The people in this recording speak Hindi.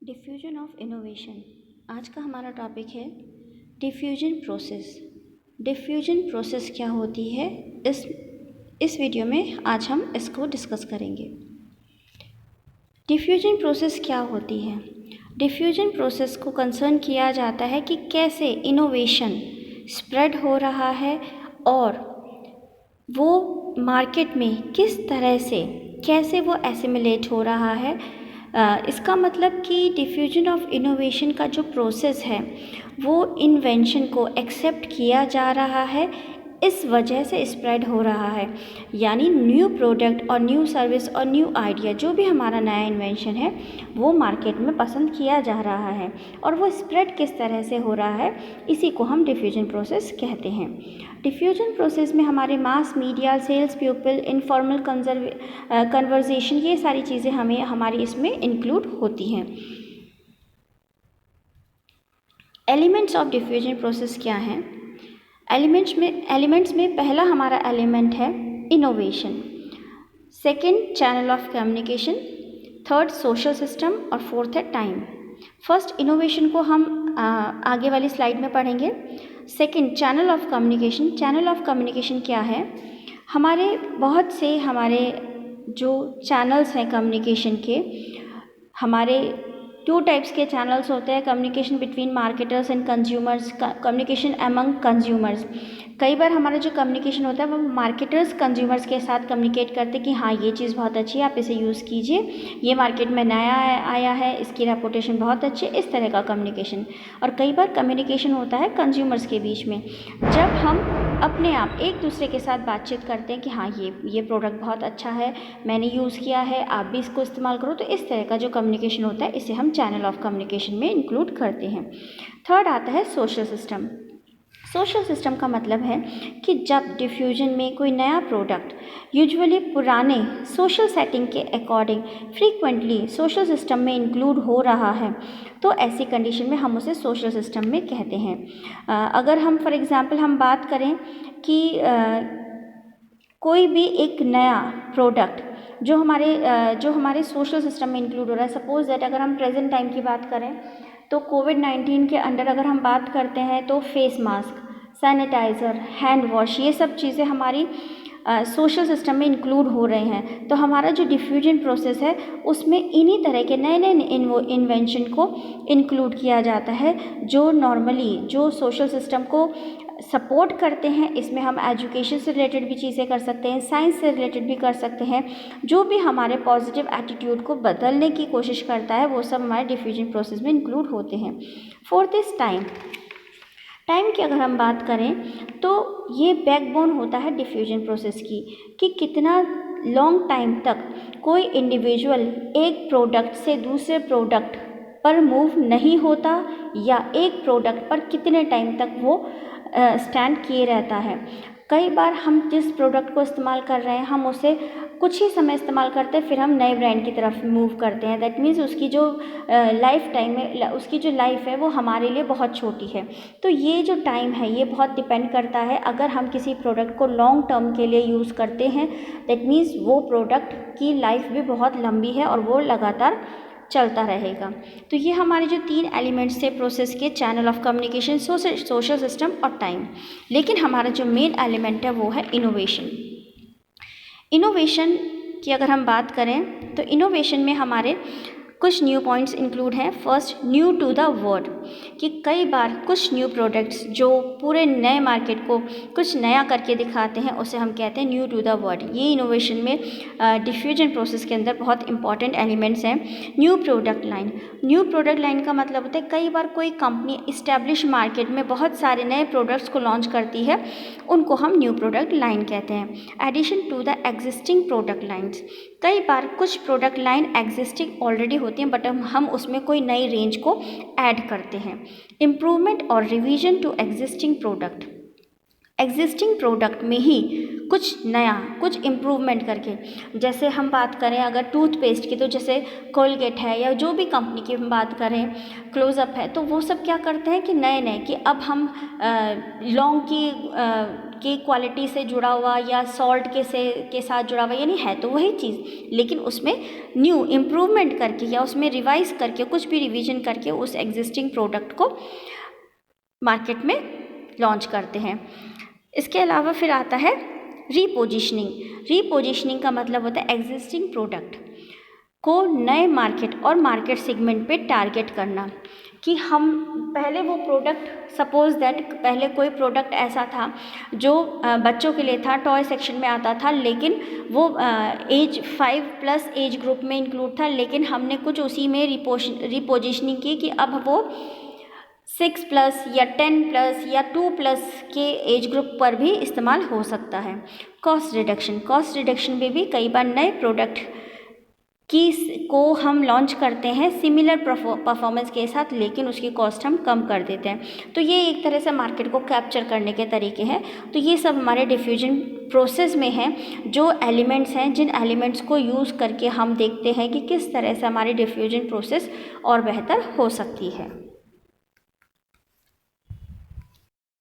Diffusion of innovation. आज का हमारा टॉपिक है डिफ्यूजन प्रोसेस। डिफ्यूजन प्रोसेस क्या होती है, इस वीडियो में आज हम इसको डिस्कस करेंगे। डिफ्यूजन प्रोसेस क्या होती है? डिफ्यूजन प्रोसेस को कंसर्न किया जाता है कि कैसे इनोवेशन स्प्रेड हो रहा है और वो मार्केट में किस तरह से कैसे वो एसिमिलेट हो रहा है। इसका मतलब कि डिफ्यूजन ऑफ इनोवेशन का जो प्रोसेस है वो इन्वेंशन को एक्सेप्ट किया जा रहा है, इस वजह से स्प्रेड हो रहा है। यानी न्यू प्रोडक्ट और न्यू सर्विस और न्यू आइडिया, जो भी हमारा नया इन्वेंशन है वो मार्केट में पसंद किया जा रहा है और वो स्प्रेड किस तरह से हो रहा है, इसी को हम डिफ्यूजन प्रोसेस कहते हैं। डिफ्यूजन प्रोसेस में हमारे mass media, sales people, informal conversation, ये सारी चीज़ें हमारी इसमें इंक्लूड होती हैं। एलिमेंट्स ऑफ डिफ्यूजन प्रोसेस क्या हैं? एलिमेंट्स में पहला हमारा एलिमेंट है innovation, second channel of communication, third social system और फोर्थ है टाइम। फर्स्ट इनोवेशन को हम आगे वाली स्लाइड में पढ़ेंगे। Second channel of communication. Channel of communication क्या है? हमारे बहुत से हमारे जो चैनल्स हैं कम्युनिकेशन के, हमारे टू टाइप्स के चैनल्स होते हैं। Communication between marketers and consumers, communication among consumers. कई बार हमारा जो कम्युनिकेशन होता है वो मार्केटर्स कंज्यूमर्स के साथ कम्युनिकेट करते हैं कि हाँ ये चीज़ बहुत अच्छी है, आप इसे यूज़ कीजिए, ये मार्केट में नया आया है, इसकी रेपुटेशन बहुत अच्छी है, इस तरह का कम्युनिकेशन। और कई बार कम्युनिकेशन होता है कंज्यूमर्स के बीच में, जब हम अपने आप एक दूसरे के साथ बातचीत करते हैं कि हाँ ये प्रोडक्ट बहुत अच्छा है, मैंने यूज़ किया है, आप भी इसको इस्तेमाल करो। तो इस तरह का जो कम्युनिकेशन होता है इसे हम चैनल ऑफ कम्युनिकेशन में इंक्लूड करते हैं। थर्ड आता है सोशल सिस्टम। सोशल सिस्टम का मतलब है कि जब डिफ्यूजन में कोई नया प्रोडक्ट यूजुअली पुराने सोशल सेटिंग के अकॉर्डिंग फ्रीक्वेंटली सोशल सिस्टम में इंक्लूड हो रहा है, तो ऐसी कंडीशन में हम उसे सोशल सिस्टम में कहते हैं। अगर हम फॉर एग्ज़ाम्पल हम बात करें कि कोई भी एक नया प्रोडक्ट जो हमारे सोशल सिस्टम में इंक्लूड हो रहा है, सपोज दैट अगर हम प्रेजेंट टाइम की बात करें तो कोविड-19 के अंडर अगर हम बात करते हैं तो face mask, sanitiser, hand wash, ये सब चीज़ें हमारी सोशल सिस्टम में इंक्लूड हो रहे हैं। तो हमारा जो डिफ्यूजन प्रोसेस है उसमें इन्हीं तरह के नए नए इन्वेंशन को इंक्लूड किया जाता है, जो नॉर्मली जो सोशल सिस्टम को सपोर्ट करते हैं। इसमें हम एजुकेशन से रिलेटेड भी चीज़ें कर सकते हैं, साइंस से रिलेटेड भी कर सकते हैं। जो भी हमारे पॉजिटिव एटीट्यूड को बदलने की कोशिश करता है वो सब हमारे डिफ्यूजन प्रोसेस में इंक्लूड होते हैं। Fourth is time. टाइम की अगर हम बात करें तो ये बैकबोन होता है डिफ्यूजन प्रोसेस की, कि कितना लॉन्ग टाइम तक कोई इंडिविजुअल एक प्रोडक्ट से दूसरे प्रोडक्ट पर मूव नहीं होता, या एक प्रोडक्ट पर कितने टाइम तक वो स्टैंड किए रहता है। कई बार हम जिस प्रोडक्ट को इस्तेमाल कर रहे हैं हम उसे कुछ ही समय इस्तेमाल करते हैं, फिर हम नए ब्रांड की तरफ मूव करते हैं। दैट मीन्स उसकी जो लाइफ टाइम है, उसकी जो लाइफ है वो हमारे लिए बहुत छोटी है। तो ये जो टाइम है ये बहुत डिपेंड करता है। अगर हम किसी प्रोडक्ट को लॉन्ग टर्म के लिए यूज़ करते हैं, दैट मीन्स वो प्रोडक्ट की लाइफ भी बहुत लंबी है और वो लगातार चलता रहेगा। तो ये हमारे जो तीन एलिमेंट्स थे प्रोसेस के, channel of communication, social system और टाइम। लेकिन हमारा जो मेन एलिमेंट है वो है इनोवेशन। इनोवेशन की अगर हम बात करें तो इनोवेशन में हमारे कुछ न्यू पॉइंट्स इंक्लूड हैं। First, new to the world, कि कई बार कुछ न्यू प्रोडक्ट्स जो पूरे नए मार्केट को कुछ नया करके दिखाते हैं उसे हम कहते हैं न्यू टू द वर्ल्ड। ये इनोवेशन में डिफ्यूजन प्रोसेस के अंदर बहुत इंपॉर्टेंट एलिमेंट्स हैं। New product line. New product line का मतलब होता है कई बार कोई कंपनी इस्टेब्लिश मार्केट में बहुत सारे नए प्रोडक्ट्स को लॉन्च करती है, उनको हम न्यू प्रोडक्ट लाइन कहते हैं। Addition to the existing product lines. कई बार कुछ प्रोडक्ट लाइन एग्जिस्टिंग ऑलरेडी होती हैं बट हम उसमें कोई नई रेंज को ऐड करते हैं। इम्प्रूवमेंट और revision to existing product. Existing product में ही कुछ नया, कुछ इम्प्रूवमेंट करके, जैसे हम बात करें अगर टूथपेस्ट की, तो जैसे कोलगेट है या जो भी कंपनी की हम बात करें, क्लोजअप है, तो वो सब क्या करते हैं कि नए नए कि अब हम लॉन्ग की के क्वालिटी से जुड़ा हुआ या सॉल्ट के साथ जुड़ा हुआ, यानी है तो वही चीज़, लेकिन उसमें न्यू इम्प्रूवमेंट करके या उसमें रिवाइज करके कुछ भी रिवीजन करके उस एग्जिस्टिंग प्रोडक्ट को मार्केट में लॉन्च करते हैं। इसके अलावा फिर आता है रीपोजिशनिंग। रीपोजिशनिंग का मतलब होता है एग्जिस्टिंग प्रोडक्ट को नए मार्केट और मार्केट सेगमेंट पे टारगेट करना, कि हम पहले वो प्रोडक्ट, सपोज दैट पहले कोई प्रोडक्ट ऐसा था जो बच्चों के लिए था, टॉय सेक्शन में आता था, लेकिन वो एज 5+ एज ग्रुप में इंक्लूड था, लेकिन हमने कुछ उसी में रीपोजिशनिंग की कि अब वो 6+ या 10+ या 2+ के एज ग्रुप पर भी इस्तेमाल हो सकता है। कॉस्ट रिडक्शन में भी कई बार नए प्रोडक्ट को हम लॉन्च करते हैं सिमिलर परफॉर्मेंस के साथ, लेकिन उसकी कॉस्ट हम कम कर देते हैं। तो ये एक तरह से मार्केट को कैप्चर करने के तरीके हैं। तो ये सब हमारे डिफ्यूजन प्रोसेस में हैं, जो एलिमेंट्स हैं, जिन एलिमेंट्स को यूज़ करके हम देखते हैं कि किस तरह से हमारी डिफ्यूजन प्रोसेस और बेहतर हो सकती है।